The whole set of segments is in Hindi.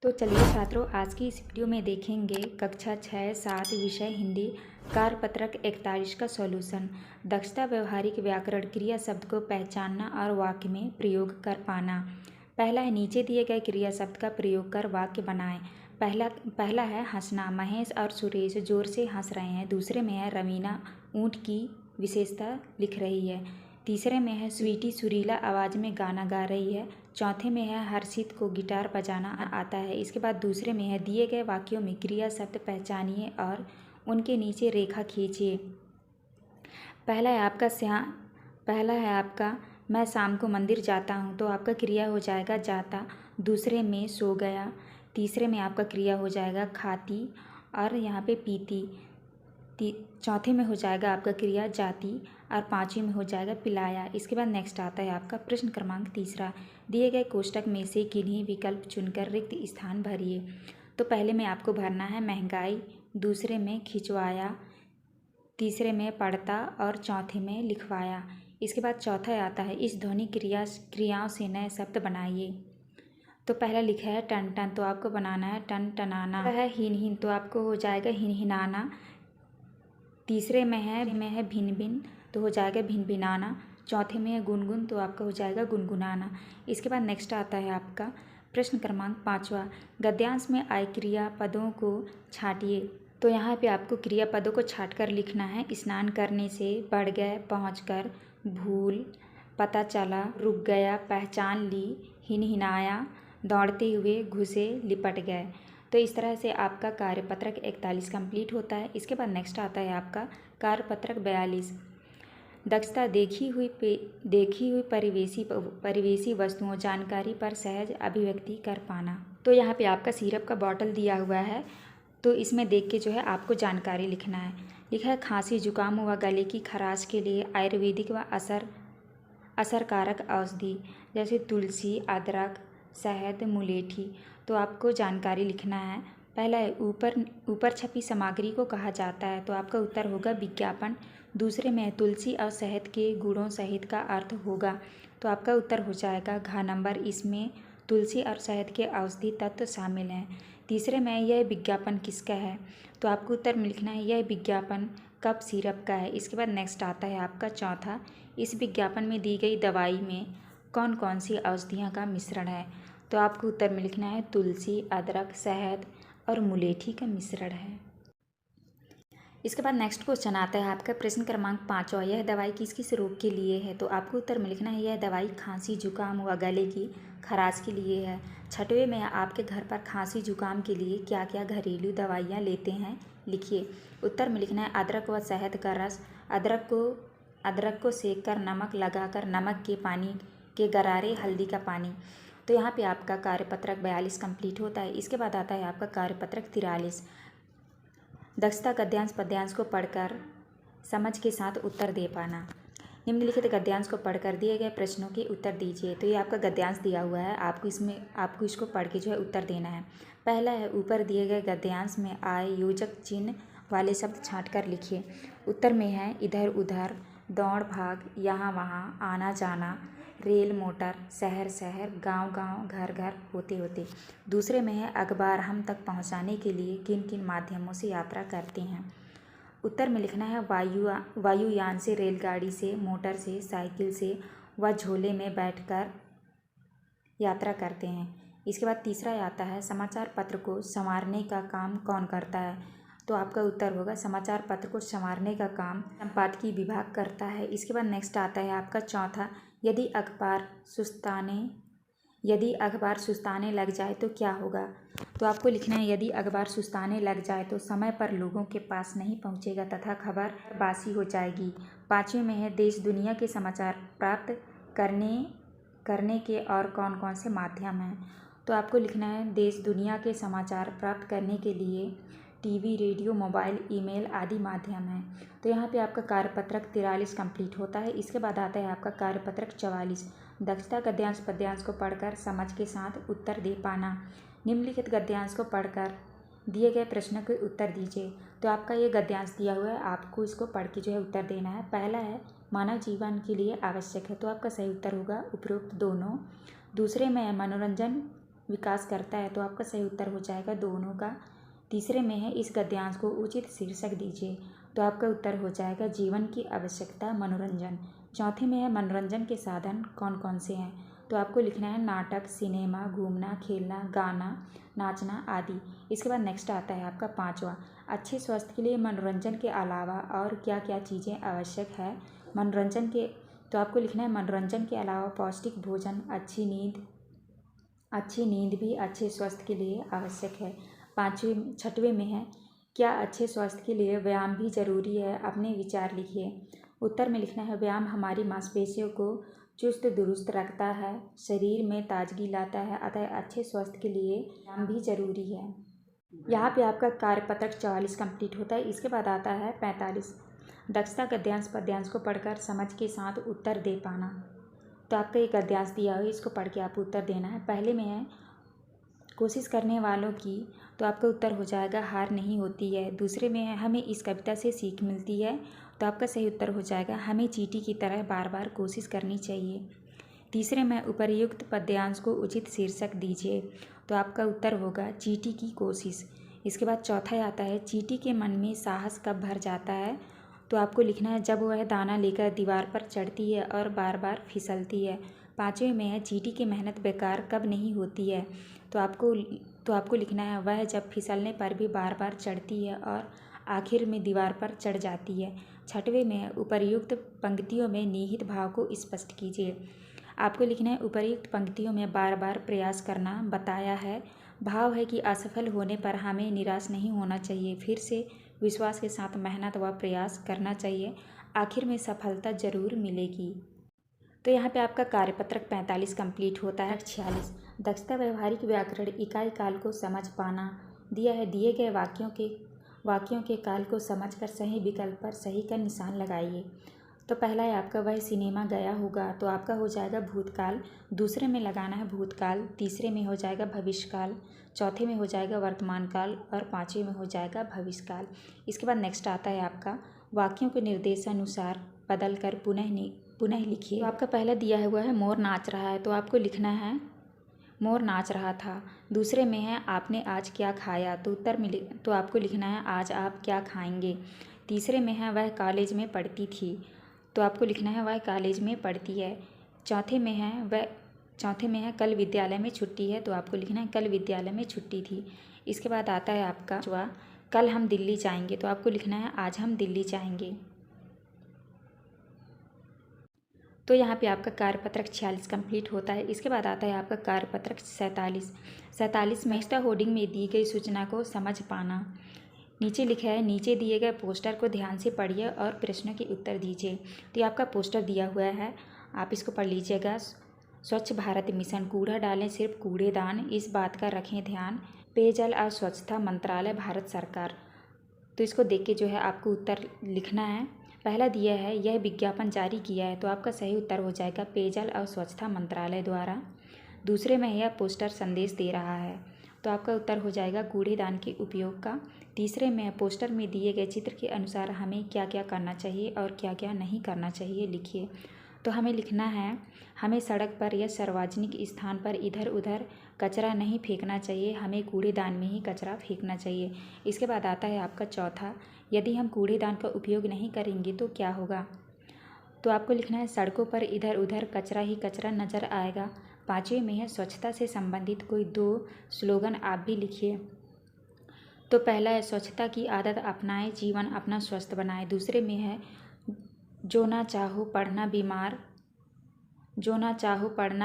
तो चलिए छात्रों, आज की इस वीडियो में देखेंगे कक्षा 6-7 विषय हिंदी कार्यपत्रक 41 का सॉल्यूशन। दक्षता व्यवहारिक व्याकरण क्रिया शब्द को पहचानना और वाक्य में प्रयोग कर पाना। पहला है नीचे दिए गए क्रिया शब्द का प्रयोग कर वाक्य बनाएं। पहला है हंसना। महेश और सुरेश जोर से हंस रहे हैं। दूसरे में है रवीना ऊँट की विशेषता लिख रही है। तीसरे में है स्वीटी सुरीला आवाज़ में गाना गा रही है। चौथे में है हर्षित को गिटार बजाना आता है। इसके बाद दूसरे में है दिए गए वाक्यों में क्रिया शब्द पहचानिए और उनके नीचे रेखा खींचिए। पहला है आपका मैं शाम को मंदिर जाता हूँ, तो आपका क्रिया हो जाएगा जाता। दूसरे में सो गया। तीसरे में आपका क्रिया हो जाएगा खाती और यहाँ पे पीती। चौथे में हो जाएगा आपका क्रिया जाती और पाँचवीं में हो जाएगा पिलाया। इसके बाद नेक्स्ट आता है आपका प्रश्न क्रमांक 3। दिए गए कोष्टक में से किन्हीं विकल्प चुनकर रिक्त स्थान भरिए। तो पहले में आपको भरना है महंगाई, दूसरे में खिंचवाया, तीसरे में पढ़ता और चौथे में लिखवाया। इसके बाद चौथा आता है इस ध्वनि क्रियाओं से नए शब्द बनाइए। तो पहला लिखा है टन टन, तो आपको बनाना है टन टनाना। है हिन हिन, तो आपको हो जाएगा हिन हिनाना। तीसरे में है भिन भिन, तो हो जाएगा भिन भिनाना। चौथे में है गुनगुन, तो आपका हो जाएगा गुनगुनाना। इसके बाद नेक्स्ट आता है आपका प्रश्न क्रमांक 5। गद्यांश में आए क्रिया पदों को छांटिए। तो यहाँ पे आपको क्रिया पदों को छांट कर लिखना है। स्नान करने से, बढ़ गए, पहुँच कर, भूल, पता चला, रुक गया, पहचान ली, हिनहिनाया, दौड़ते हुए, घुसे, लिपट गए। तो इस तरह से आपका कार्यपत्रक 41 कंप्लीट होता है। इसके बाद नेक्स्ट आता है आपका कार्यपत्रक 42। दक्षता देखी हुई परिवेशी वस्तुओं जानकारी पर सहज अभिव्यक्ति कर पाना। तो यहाँ पे आपका सिरप का बॉटल दिया हुआ है, तो इसमें देख के जो है आपको जानकारी लिखना है। लिखा है खांसी जुकाम व गले की खराश के लिए आयुर्वेदिक व असरकारक औषधि जैसे तुलसी, अदरक, शहद, मुलेठी। तो आपको जानकारी लिखना है। पहला है ऊपर छपी सामग्री को कहा जाता है, तो आपका उत्तर होगा विज्ञापन। दूसरे में तुलसी और शहद के गुणों सहित का अर्थ होगा, तो आपका उत्तर हो जाएगा घ नंबर। इसमें तुलसी और शहद के औषधि तत्व शामिल हैं। तीसरे में यह विज्ञापन किसका है, तो आपको उत्तर में लिखना है यह विज्ञापन कफ सिरप का है। इसके बाद नेक्स्ट आता है आपका चौथा, इस विज्ञापन में दी गई दवाई में कौन कौन सी औषधियों का मिश्रण है, तो आपको उत्तर में लिखना है तुलसी, अदरक, शहद और मुलेठी का मिश्रण है। इसके बाद नेक्स्ट क्वेश्चन आता है आपका प्रश्न क्रमांक 5। यह दवाई किस किस रोग के लिए है, तो आपको उत्तर में लिखना है यह दवाई खांसी जुकाम व गले की खराश के लिए है। छठवें में आपके घर पर खांसी जुकाम के लिए क्या क्या घरेलू दवाइयाँ लेते हैं, लिखिए। उत्तर में लिखना है अदरक व शहद का रस। अदरक को सेक कर नमक लगाकर नमक के पानी के गरारे, हल्दी का पानी। तो यहाँ पे आपका कार्यपत्रक 42 कंप्लीट होता है। इसके बाद आता है आपका कार्यपत्रक 43। दक्षता गद्यांश पद्यांश को पढ़कर समझ के साथ उत्तर दे पाना। निम्नलिखित गद्यांश को पढ़कर दिए गए प्रश्नों के उत्तर दीजिए। तो ये आपका गद्यांश दिया हुआ है, आपको इसको पढ़ के जो है उत्तर देना है। पहला है ऊपर दिए गए गद्यांश में आए योजक चिन्ह वाले शब्द छाँट कर लिखिए। उत्तर में है इधर उधर, दौड़ भाग, यहाँ वहाँ, आना जाना, रेल मोटर, शहर शहर, गांव गांव, घर घर, होते होते। दूसरे में है अखबार हम तक पहुंचाने के लिए किन किन माध्यमों से यात्रा करते हैं। उत्तर में लिखना है वायुयान से, रेलगाड़ी से, मोटर से, साइकिल से व झोले में बैठकर यात्रा करते हैं। इसके बाद तीसरा आता है समाचार पत्र को संवारने का काम कौन करता है, तो आपका उत्तर होगा समाचार पत्र को संवारने का काम संपादकीय विभाग करता है। इसके बाद नेक्स्ट आता है आपका चौथा, यदि अखबार सुस्ताने लग जाए तो क्या होगा, तो आपको लिखना है यदि अखबार सुस्ताने लग जाए तो समय पर लोगों के पास नहीं पहुंचेगा तथा खबर बासी हो जाएगी। पाँचवें में है देश दुनिया के समाचार प्राप्त करने के और कौन कौन से माध्यम हैं, तो आपको लिखना है देश दुनिया के समाचार प्राप्त करने के लिए टीवी, रेडियो, मोबाइल, ईमेल आदि माध्यम हैं। तो यहाँ पे आपका कार्यपत्रक 43 कंप्लीट होता है। इसके बाद आता है आपका कार्यपत्रक 44। दक्षता गद्यांश पद्यांश को पढ़कर समझ के साथ उत्तर दे पाना। निम्नलिखित गद्यांश को पढ़कर दिए गए प्रश्नों के उत्तर दीजिए। तो आपका ये गद्यांश दिया हुआ है, आपको इसको पढ़ के जो है उत्तर देना है। पहला है मानव जीवन के लिए आवश्यक है, तो आपका सही उत्तर होगा उपरोक्त दोनों। दूसरे में है मनोरंजन विकास करता है, तो आपका सही उत्तर हो जाएगा दोनों का। तीसरे में है इस गद्यांश को उचित शीर्षक दीजिए, तो आपका उत्तर हो जाएगा जीवन की आवश्यकता मनोरंजन। चौथे में है मनोरंजन के साधन कौन कौन से हैं, तो आपको लिखना है नाटक, सिनेमा, घूमना, खेलना, गाना, नाचना आदि। इसके बाद नेक्स्ट आता है आपका पाँचवा, अच्छे स्वास्थ्य के लिए मनोरंजन के अलावा और क्या क्या चीज़ें आवश्यक है। मनोरंजन के तो आपको लिखना है मनोरंजन के अलावा पौष्टिक भोजन, अच्छी नींद भी अच्छे स्वास्थ्य के लिए आवश्यक है। छठवें में है क्या अच्छे स्वास्थ्य के लिए व्यायाम भी जरूरी है, अपने विचार लिखिए। उत्तर में लिखना है व्यायाम हमारी मांसपेशियों को चुस्त दुरुस्त रखता है, शरीर में ताजगी लाता है, अतः अच्छे स्वास्थ्य के लिए व्यायाम भी जरूरी है। यहाँ पे आपका कार्यपत्रक 44 कंप्लीट होता है। इसके बाद आता है 45, दक्षता गद्यांश पद्यांश को पढ़कर समझ के साथ उत्तर दे पाना। तो आपका एक गद्यांश दिया हुआ है, इसको पढ़ के आप उत्तर देना है। पहले में है कोशिश करने वालों की, तो आपका उत्तर हो जाएगा हार नहीं होती है। दूसरे में है हमें इस कविता से सीख मिलती है, तो आपका सही उत्तर हो जाएगा हमें चींटी की तरह बार बार कोशिश करनी चाहिए। तीसरे में उपर्युक्त पद्यांश को उचित शीर्षक दीजिए, तो आपका उत्तर होगा चींटी की कोशिश। इसके बाद चौथा आता है चींटी के मन में साहस कब भर जाता है, तो आपको लिखना है जब वह दाना लेकर दीवार पर चढ़ती है और बार बार फिसलती है। पाँचवें में है चींटी की मेहनत बेकार कब नहीं होती है, तो आपको लिखना है वह जब फिसलने पर भी बार बार चढ़ती है और आखिर में दीवार पर चढ़ जाती है। छठवें में है उपर्युक्त पंक्तियों में निहित भाव को स्पष्ट कीजिए। आपको लिखना है उपर्युक्त पंक्तियों में बार बार प्रयास करना बताया है, भाव है कि असफल होने पर हमें निराश नहीं होना चाहिए, फिर से विश्वास के साथ मेहनत व प्रयास करना चाहिए, आखिर में सफलता जरूर मिलेगी। तो यहाँ पे आपका कार्यपत्रक 45 कंप्लीट होता है। 46 दक्षता व्यवहारिक व्याकरण इकाई काल को समझ पाना दिया है, दिए गए वाक्यों के काल को समझकर सही विकल्प पर सही का निशान लगाइए। तो पहला है आपका वह सिनेमा गया होगा, तो आपका हो जाएगा भूतकाल। दूसरे में लगाना है भूतकाल, तीसरे में हो जाएगा भविष्यकाल, चौथे में हो जाएगा वर्तमान काल और पाँचवें में हो जाएगा भविष्यकाल। इसके बाद नेक्स्ट आता है आपका वाक्यों के निर्देशानुसार बदल कर पुनः लिखिए। तो आपका पहला दिया हुआ है मोर नाच रहा है, तो आपको लिखना है मोर नाच रहा था। दूसरे में है आपने आज क्या खाया, तो तो आपको लिखना है आज आप क्या खाएंगे। तीसरे में है वह कॉलेज में पढ़ती थी, तो आपको लिखना है वह कॉलेज में पढ़ती है। चौथे में है कल विद्यालय में छुट्टी है, तो आपको लिखना है कल विद्यालय में छुट्टी थी। इसके बाद आता है आपका कल हम दिल्ली जाएंगे, तो आपको लिखना है आज हम दिल्ली जाएंगे। तो यहाँ पे आपका कार्यपत्रक 46 कंप्लीट होता है। इसके बाद आता है आपका कार्यपत्रक 47 में होर्डिंग में दी गई सूचना को समझ पाना। नीचे लिखा है नीचे दिए गए पोस्टर को ध्यान से पढ़िए और प्रश्नों के उत्तर दीजिए। तो ये आपका पोस्टर दिया हुआ है, आप इसको पढ़ लीजिएगा। स्वच्छ भारत मिशन, कूड़ा डालें सिर्फ कूड़ेदान, इस बात का रखें ध्यान, पेयजल और स्वच्छता मंत्रालय, भारत सरकार। तो इसको देख के जो है आपको उत्तर लिखना है। पहला दिया है यह विज्ञापन जारी किया है, तो आपका सही उत्तर हो जाएगा पेयजल और स्वच्छता मंत्रालय द्वारा। दूसरे में यह पोस्टर संदेश दे रहा है, तो आपका उत्तर हो जाएगा कूड़ेदान के उपयोग का। तीसरे में पोस्टर में दिए गए चित्र के अनुसार हमें क्या क्या करना चाहिए और क्या क्या नहीं करना चाहिए लिखिए। तो हमें लिखना है हमें सड़क पर या सार्वजनिक स्थान पर इधर उधर कचरा नहीं फेंकना चाहिए, हमें कूड़ेदान में ही कचरा फेंकना चाहिए। इसके बाद आता है आपका चौथा, यदि हम कूड़ेदान का उपयोग नहीं करेंगे तो क्या होगा, तो आपको लिखना है सड़कों पर इधर उधर कचरा ही कचरा नज़र आएगा। पाँचवें में है स्वच्छता से संबंधित कोई 2 स्लोगन आप भी लिखिए। तो पहला है स्वच्छता की आदत अपनाएं, जीवन अपना स्वस्थ बनाएं। दूसरे में है जो ना चाहो पढ़ना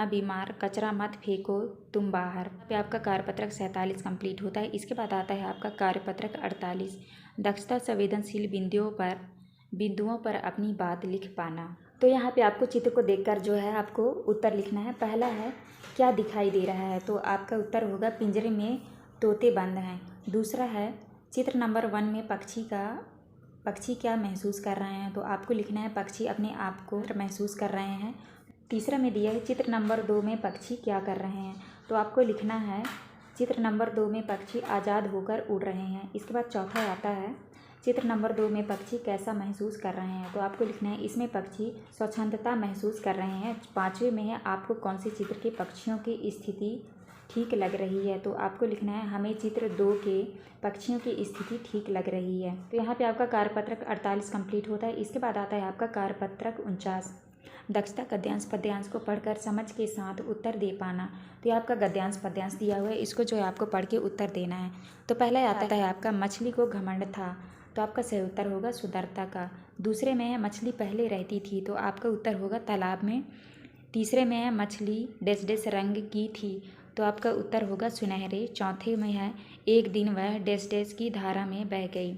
बीमार, कचरा मत फेंको तुम बाहर। पे आपका कार्यपत्रक 47 कंप्लीट होता है। इसके बाद आता है आपका कार्यपत्रक 48, दक्षता संवेदनशील बिंदुओं पर अपनी बात लिख पाना। तो यहाँ पे आपको चित्र को देखकर जो है आपको उत्तर लिखना है। पहला है क्या दिखाई दे रहा है, तो आपका उत्तर होगा पिंजरे में तोते बंद हैं। दूसरा है चित्र नंबर 1 में पक्षी क्या महसूस कर रहे हैं, तो आपको लिखना है पक्षी अपने आप को महसूस कर रहे हैं। तीसरा में दिया है चित्र नंबर 2 में पक्षी क्या कर रहे हैं, तो आपको लिखना है चित्र नंबर 2 में पक्षी आज़ाद होकर उड़ रहे हैं। इसके बाद चौथा आता है चित्र नंबर 2 में पक्षी कैसा महसूस कर रहे हैं, तो आपको लिखना है इसमें पक्षी स्वच्छंदता महसूस कर रहे हैं। पाँचवें में है आपको कौन से चित्र के पक्षियों की स्थिति ठीक लग रही है। तो आपको लिखना है हमें चित्र 2 के पक्षियों की स्थिति ठीक लग रही है। तो यहाँ पे आपका कार्यपत्रक 48 कंप्लीट होता है। इसके बाद आता है आपका कार्यपत्रक 49, दक्षता गद्यांश पद्यांश को पढ़कर समझ के साथ उत्तर दे पाना। तो ये आपका गद्यांश पद्यांश दिया हुआ है, इसको जो है आपको पढ़ के उत्तर देना है। तो पहला आता है आपका मछली को घमंड था, तो आपका सही उत्तर होगा सुंदरता का। दूसरे में है मछली पहले रहती थी, तो आपका उत्तर होगा तालाब में। तीसरे में है मछली डैश डैश रंग की थी, तो आपका उत्तर होगा सुनहरे। चौथे में है एक दिन वह डैश डैश की धारा में बह गई,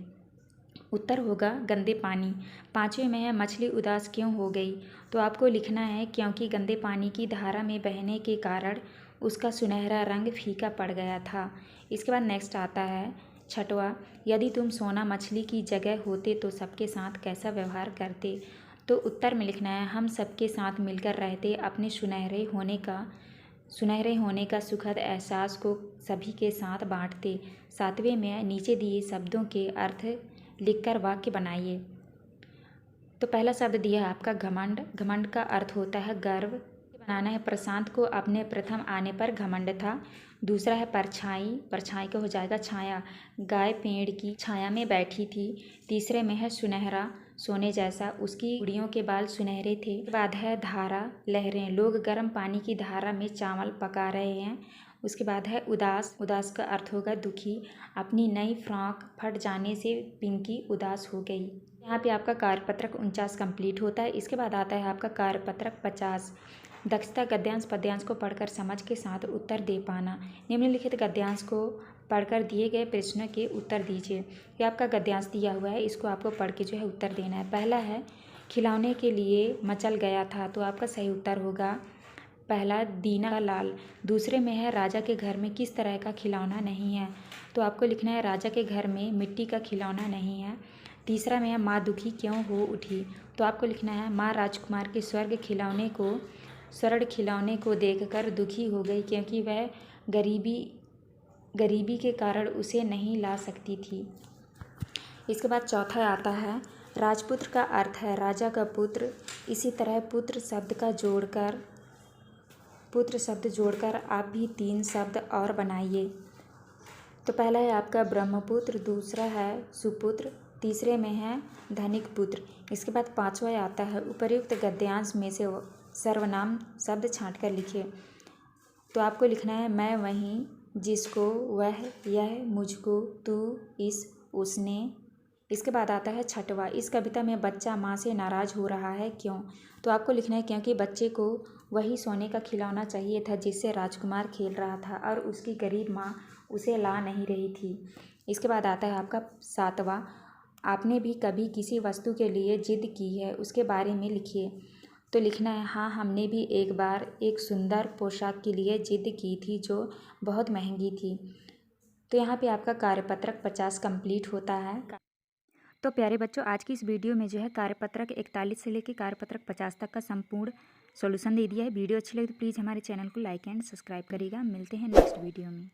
उत्तर होगा गंदे पानी। पाँचवें में है मछली उदास क्यों हो गई, तो आपको लिखना है क्योंकि गंदे पानी की धारा में बहने के कारण उसका सुनहरा रंग फीका पड़ गया था। इसके बाद नेक्स्ट आता है छठवा, यदि तुम सोना मछली की जगह होते तो सबके साथ कैसा व्यवहार करते। तो उत्तर में लिखना है हम सबके साथ मिलकर रहते, अपने सुनहरे होने का सुखद एहसास को सभी के साथ बांटते। सातवें में नीचे दिए शब्दों के अर्थ लिखकर वाक्य बनाइए। तो पहला शब्द दिया है आपका घमंड। घमंड का अर्थ होता है गर्व। बनाना है प्रशांत को अपने प्रथम आने पर घमंड था। दूसरा है परछाई, परछाई का हो जाएगा छाया, गाय पेड़ की छाया में बैठी थी। तीसरे में है सुनहरा, सोने जैसा, उसकी उड़ियों के बाल सुनहरे थे। उसके बाद है धारा, लहरें, लोग गर्म पानी की धारा में चावल पका रहे हैं। उसके बाद है उदास, उदास का अर्थ होगा दुखी, अपनी नई फ्रॉक फट जाने से पिंकी उदास हो गई। यहाँ पे आपका कार्यपत्रक 49 कंप्लीट होता है। इसके बाद आता है आपका कार्यपत्रक 50, दक्षता गद्यांश पद्यांश को पढ़कर समझ के साथ उत्तर दे पाना। निम्नलिखित गद्यांश को पढ़कर दिए गए प्रश्नों के उत्तर दीजिए। ये आपका गद्यांश दिया हुआ है, इसको आपको पढ़ के जो है उत्तर देना है। पहला है खिलौने के लिए मचल गया था, तो आपका सही उत्तर होगा पहला दीना लाल। दूसरे में है राजा के घर में किस तरह का खिलौना नहीं है, तो आपको लिखना है राजा के घर में मिट्टी का खिलौना नहीं है। तीसरा में है माँ दुखी क्यों हो उठी, तो आपको लिखना है माँ राजकुमार के स्वर्ण खिलौने को देखकर दुखी हो गई क्योंकि वह गरीबी के कारण उसे नहीं ला सकती थी। इसके बाद चौथा आता है राजपुत्र का अर्थ है राजा का पुत्र। इसी तरह पुत्र शब्द जोड़कर आप भी 3 शब्द और बनाइए। तो पहला है आपका ब्रह्मपुत्र, दूसरा है सुपुत्र, तीसरे में है धनिक पुत्र। इसके बाद पांचवा आता है उपर्युक्त गद्यांश में से सर्वनाम शब्द छांटकर लिखिए। तो आपको लिखना है मैं वहीं, जिसको, वह, यह, मुझको, तू, इस, उसने। इसके बाद आता है छठवा, इस कविता में बच्चा माँ से नाराज़ हो रहा है क्यों, तो आपको लिखना है क्योंकि बच्चे को वही सोने का खिलौना चाहिए था जिससे राजकुमार खेल रहा था और उसकी गरीब माँ उसे ला नहीं रही थी। इसके बाद आता है आपका सातवां, आपने भी कभी किसी वस्तु के लिए जिद की है, उसके बारे में लिखिए। तो लिखना है हाँ, हमने भी एक बार एक सुंदर पोशाक के लिए जिद की थी जो बहुत महंगी थी। तो यहाँ पे आपका कार्यपत्रक 50 कंप्लीट होता है। तो प्यारे बच्चों, आज की इस वीडियो में जो है कार्यपत्रक 41 से लेकर कार्यपत्रक 50 तक का संपूर्ण सॉल्यूशन दे दिया है। वीडियो अच्छी लगी तो प्लीज़ हमारे चैनल को लाइक एंड सब्सक्राइब करिएगा। मिलते हैं नेक्स्ट वीडियो में।